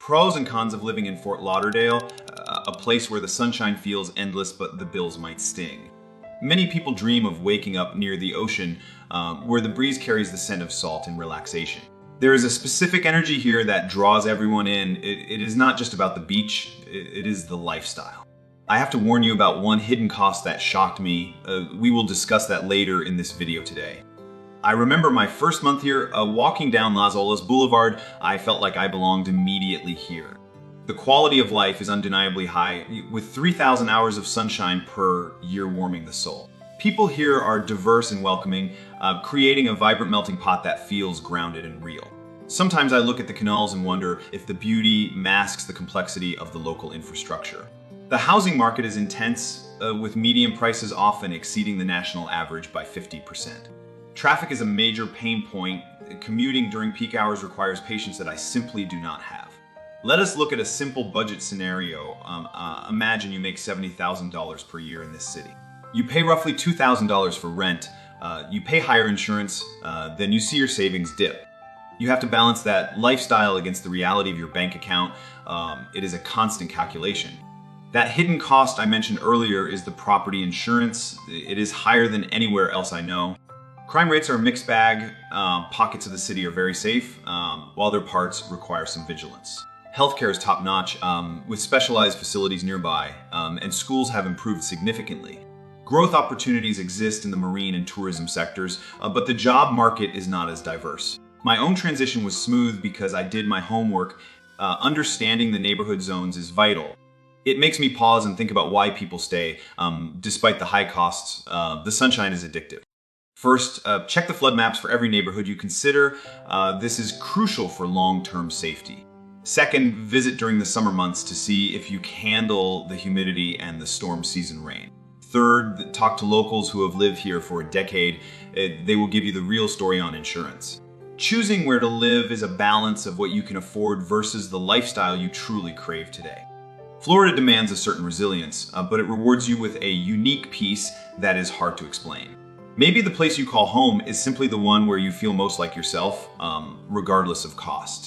Pros and cons of living in Fort Lauderdale, a place where the sunshine feels endless but the bills might sting. Many people dream of waking up near the ocean, where the breeze carries the scent of salt and relaxation. There is a specific energy here that draws everyone in. It is not just about the beach, it is the lifestyle. I have to warn you about one hidden cost that shocked me. We will discuss that later in this video today. I remember my first month here, walking down Las Olas Boulevard, I felt like I belonged immediately here. The quality of life is undeniably high, with 3,000 hours of sunshine per year warming the soul. People here are diverse and welcoming, creating a vibrant melting pot that feels grounded and real. Sometimes I look at the canals and wonder if the beauty masks the complexity of the local infrastructure. The housing market is intense, with median prices often exceeding the national average by 50%. Traffic is a major pain point. Commuting during peak hours requires patience that I simply do not have. Let us look at a simple budget scenario. Imagine you make $70,000 per year in this city. You pay roughly $2,000 for rent, you pay higher insurance, then you see your savings dip. You have to balance that lifestyle against the reality of your bank account. It is a constant calculation. That hidden cost I mentioned earlier is the property insurance. It is higher than anywhere else I know. Crime rates are a mixed bag. Pockets of the city are very safe, while other parts require some vigilance. Healthcare is top-notch, with specialized facilities nearby, and schools have improved significantly. Growth opportunities exist in the marine and tourism sectors, but the job market is not as diverse. My own transition was smooth because I did my homework. Understanding the neighborhood zones is vital. It makes me pause and think about why people stay. Despite the high costs, the sunshine is addictive. First, check the flood maps for every neighborhood you consider. This is crucial for long-term safety. Second, visit during the summer months to see if you can handle the humidity and the storm season rain. Third, talk to locals who have lived here for a decade. They will give you the real story on insurance. Choosing where to live is a balance of what you can afford versus the lifestyle you truly crave today. Florida demands a certain resilience, but it rewards you with a unique peace that is hard to explain. Maybe the place you call home is simply the one where you feel most like yourself, regardless of cost.